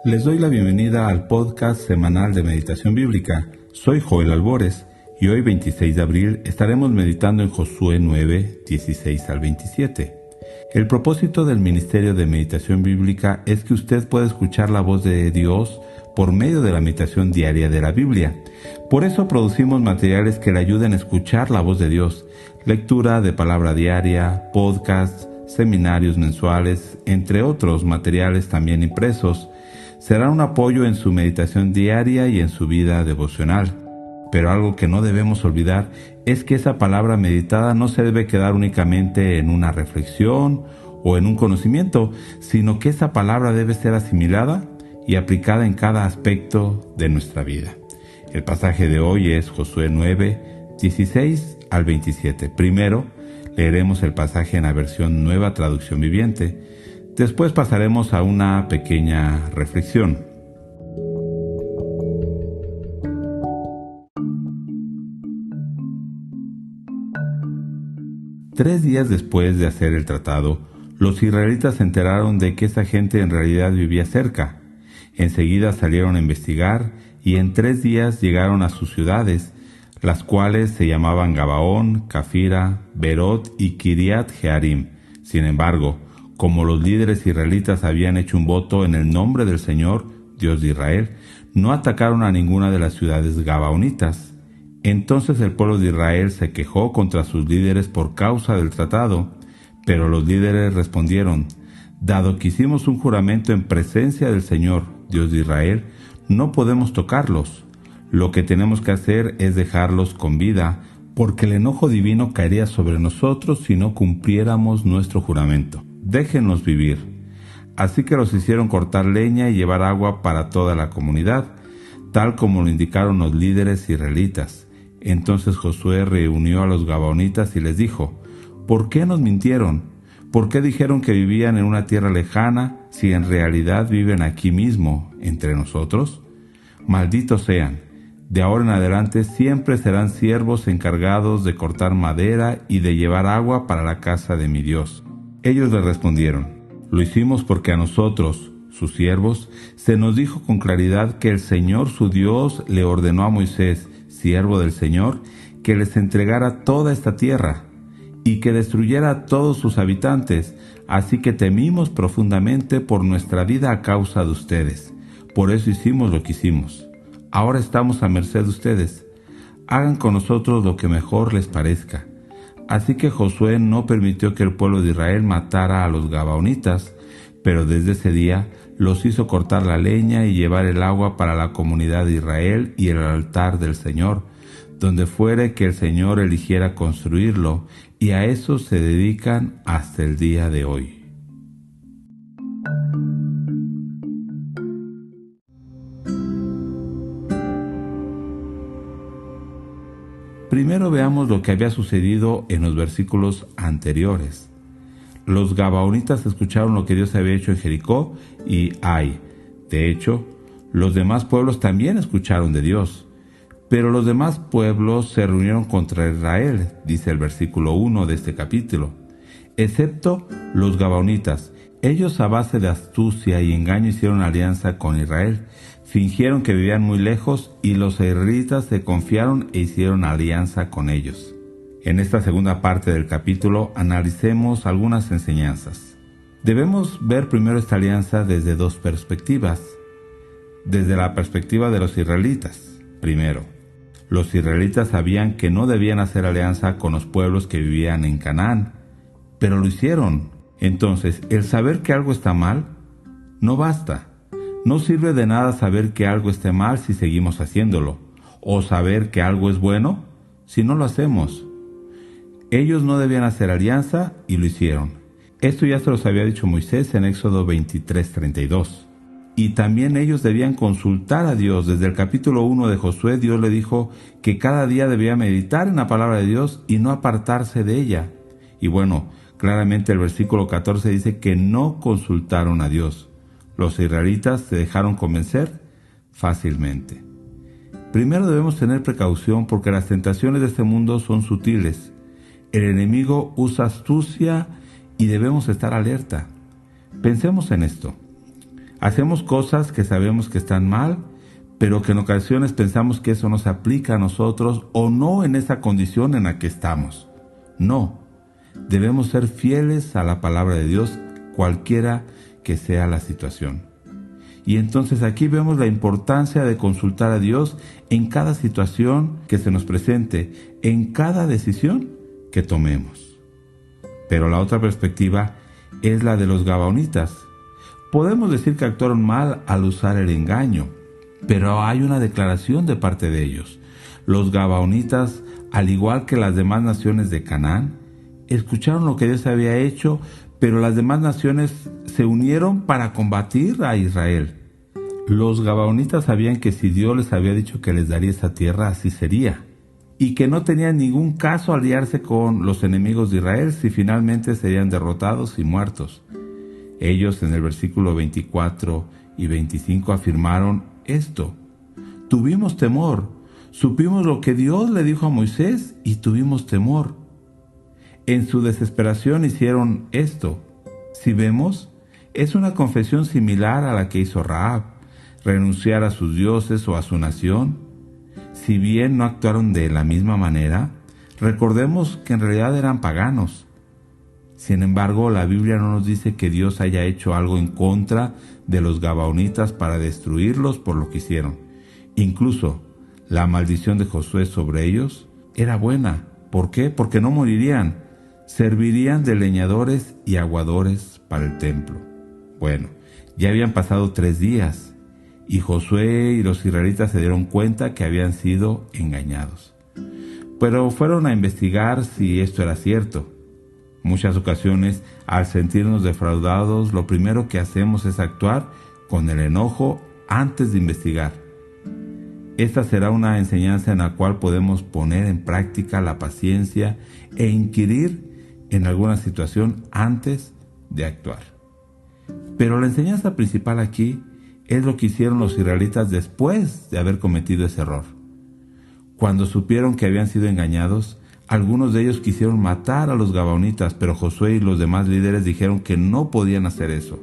Les doy la bienvenida al podcast semanal de Meditación Bíblica. Soy Joel Albores y hoy 26 de abril estaremos meditando en Josué 9, 16 al 27. El propósito del Ministerio de Meditación Bíblica es que usted pueda escuchar la voz de Dios por medio de la meditación diaria de la Biblia. Por eso producimos materiales que le ayuden a escuchar la voz de Dios, lectura de palabra diaria, podcasts, seminarios mensuales, entre otros materiales también impresos. Será un apoyo en su meditación diaria y en su vida devocional. Pero algo que no debemos olvidar es que esa palabra meditada no se debe quedar únicamente en una reflexión o en un conocimiento, sino que esa palabra debe ser asimilada y aplicada en cada aspecto de nuestra vida. El pasaje de hoy es Josué 9, 16 al 27. Primero, leeremos el pasaje en la versión Nueva Traducción Viviente. Después pasaremos a una pequeña reflexión. Tres días después de hacer el tratado, los israelitas se enteraron de que esa gente en realidad vivía cerca. Enseguida salieron a investigar y en 3 días llegaron a sus ciudades, las cuales se llamaban Gabaón, Cafira, Berot y Kiriat Jearim. Sin embargo, como los líderes israelitas habían hecho un voto en el nombre del Señor, Dios de Israel, no atacaron a ninguna de las ciudades gabaonitas. Entonces el pueblo de Israel se quejó contra sus líderes por causa del tratado, pero los líderes respondieron: dado que hicimos un juramento en presencia del Señor, Dios de Israel, no podemos tocarlos. Lo que tenemos que hacer es dejarlos con vida, porque el enojo divino caería sobre nosotros si no cumpliéramos nuestro juramento. Déjenlos vivir. Así que los hicieron cortar leña y llevar agua para toda la comunidad, tal como lo indicaron los líderes israelitas. Entonces Josué reunió a los gabaonitas y les dijo: ¿por qué nos mintieron? ¿Por qué dijeron que vivían en una tierra lejana si en realidad viven aquí mismo, entre nosotros? Malditos sean. De ahora en adelante siempre serán siervos encargados de cortar madera y de llevar agua para la casa de mi Dios. Ellos le respondieron: lo hicimos porque a nosotros, sus siervos, se nos dijo con claridad que el Señor su Dios le ordenó a Moisés, siervo del Señor, que les entregara toda esta tierra y que destruyera a todos sus habitantes, así que temimos profundamente por nuestra vida a causa de ustedes. Por eso hicimos lo que hicimos. Ahora estamos a merced de ustedes. Hagan con nosotros lo que mejor les parezca. Así que Josué no permitió que el pueblo de Israel matara a los gabaonitas, pero desde ese día los hizo cortar la leña y llevar el agua para la comunidad de Israel y el altar del Señor, donde fuere que el Señor eligiera construirlo, y a eso se dedican hasta el día de hoy. Primero veamos lo que había sucedido en los versículos anteriores. Los gabaonitas escucharon lo que Dios había hecho en Jericó y Ai. De hecho, los demás pueblos también escucharon de Dios. Pero los demás pueblos se reunieron contra Israel, dice el versículo 1 de este capítulo, excepto los gabaonitas. Ellos, a base de astucia y engaño, hicieron alianza con Israel. Fingieron que vivían muy lejos y los israelitas se confiaron e hicieron alianza con ellos. En esta segunda parte del capítulo analicemos algunas enseñanzas. Debemos ver primero esta alianza desde dos perspectivas. Desde la perspectiva de los israelitas. Primero, los israelitas sabían que no debían hacer alianza con los pueblos que vivían en Canaán, pero lo hicieron. Entonces, el saber que algo está mal no basta. No sirve de nada saber que algo esté mal si seguimos haciéndolo, o saber que algo es bueno si no lo hacemos. Ellos no debían hacer alianza y lo hicieron. Esto ya se los había dicho Moisés en Éxodo 23:32. Y también ellos debían consultar a Dios. Desde el capítulo 1 de Josué, Dios le dijo que cada día debía meditar en la palabra de Dios y no apartarse de ella. Y bueno, claramente el versículo 14 dice que no consultaron a Dios. Los israelitas se dejaron convencer fácilmente. Primero debemos tener precaución porque las tentaciones de este mundo son sutiles. El enemigo usa astucia y debemos estar alerta. Pensemos en esto. Hacemos cosas que sabemos que están mal, pero que en ocasiones pensamos que eso no se aplica a nosotros o no en esa condición en la que estamos. No, debemos ser fieles a la palabra de Dios, cualquiera que sea la situación. Y entonces aquí vemos la importancia de consultar a Dios en cada situación que se nos presente, en cada decisión que tomemos. Pero la otra perspectiva es la de los gabaonitas. Podemos decir que actuaron mal al usar el engaño, pero hay una declaración de parte de ellos. Los gabaonitas, al igual que las demás naciones de Canaán, escucharon lo que Dios había hecho, pero las demás naciones se unieron para combatir a Israel. Los gabaonitas sabían que si Dios les había dicho que les daría esa tierra, así sería, y que no tenían ningún caso aliarse con los enemigos de Israel si finalmente serían derrotados y muertos. Ellos en el versículo 24 y 25 afirmaron esto: tuvimos temor, supimos lo que Dios le dijo a Moisés y tuvimos temor. En su desesperación hicieron esto. Si vemos, es una confesión similar a la que hizo Rahab, renunciar a sus dioses o a su nación. Si bien no actuaron de la misma manera, recordemos que en realidad eran paganos. Sin embargo, la Biblia no nos dice que Dios haya hecho algo en contra de los gabaonitas para destruirlos por lo que hicieron. Incluso la maldición de Josué sobre ellos era buena. ¿Por qué? Porque no morirían. Servirían de leñadores y aguadores para el templo. Bueno, ya habían pasado 3 días y Josué y los israelitas se dieron cuenta que habían sido engañados. Pero fueron a investigar si esto era cierto. Muchas ocasiones, al sentirnos defraudados, lo primero que hacemos es actuar con el enojo antes de investigar. Esta será una enseñanza en la cual podemos poner en práctica la paciencia e inquirir en alguna situación antes de actuar. Pero la enseñanza principal aquí es lo que hicieron los israelitas después de haber cometido ese error. Cuando supieron que habían sido engañados, algunos de ellos quisieron matar a los gabaonitas, pero Josué y los demás líderes dijeron que no podían hacer eso,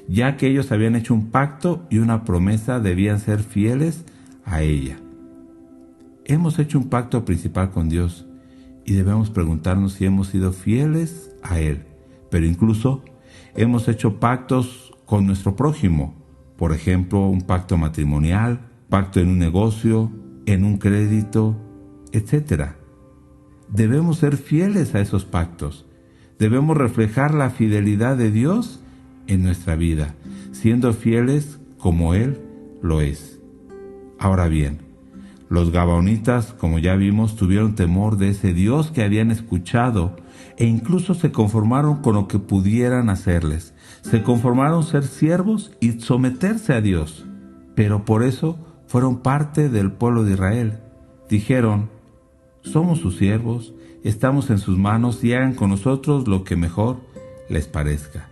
ya que ellos habían hecho un pacto y una promesa, debían ser fieles a ella. Hemos hecho un pacto principal con Dios y debemos preguntarnos si hemos sido fieles a Él, pero incluso hemos hecho pactos con nuestro prójimo, por ejemplo, un pacto matrimonial, pacto en un negocio, en un crédito, etc. Debemos ser fieles a esos pactos. Debemos reflejar la fidelidad de Dios en nuestra vida, siendo fieles como Él lo es. Ahora bien, los gabaonitas, como ya vimos, tuvieron temor de ese Dios que habían escuchado e incluso se conformaron con lo que pudieran hacerles. Se conformaron ser siervos y someterse a Dios, pero por eso fueron parte del pueblo de Israel. Dijeron: somos sus siervos, estamos en sus manos y hagan con nosotros lo que mejor les parezca.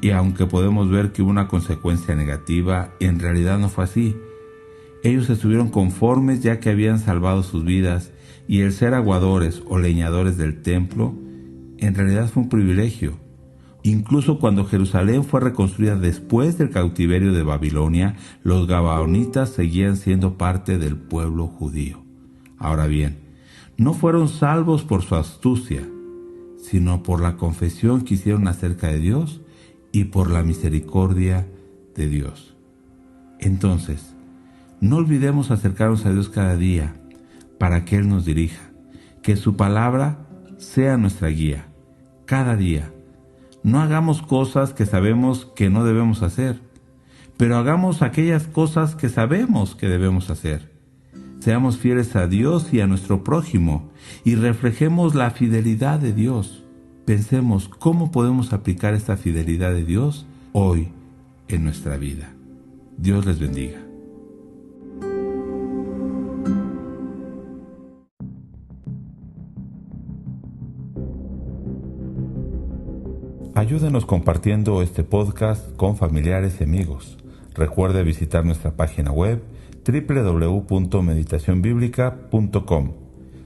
Y aunque podemos ver que hubo una consecuencia negativa, en realidad no fue así. Ellos estuvieron conformes ya que habían salvado sus vidas, y el ser aguadores o leñadores del templo en realidad fue un privilegio. Incluso cuando Jerusalén fue reconstruida después del cautiverio de Babilonia, los gabaonitas seguían siendo parte del pueblo judío. Ahora bien, no fueron salvos por su astucia, sino por la confesión que hicieron acerca de Dios y por la misericordia de Dios. Entonces, no olvidemos acercarnos a Dios cada día para que Él nos dirija, que su palabra sea nuestra guía, cada día. No hagamos cosas que sabemos que no debemos hacer, pero hagamos aquellas cosas que sabemos que debemos hacer. Seamos fieles a Dios y a nuestro prójimo y reflejemos la fidelidad de Dios. Pensemos cómo podemos aplicar esta fidelidad de Dios hoy en nuestra vida. Dios les bendiga. Ayúdenos compartiendo este podcast con familiares y amigos. Recuerde visitar nuestra página web www.meditacionbiblica.com.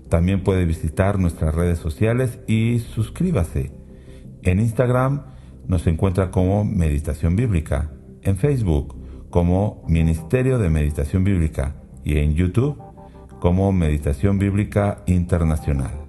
También puede visitar nuestras redes sociales y suscríbase. En Instagram nos encuentra como Meditación Bíblica. en Facebook como Ministerio de Meditación Bíblica y en YouTube como Meditación Bíblica Internacional.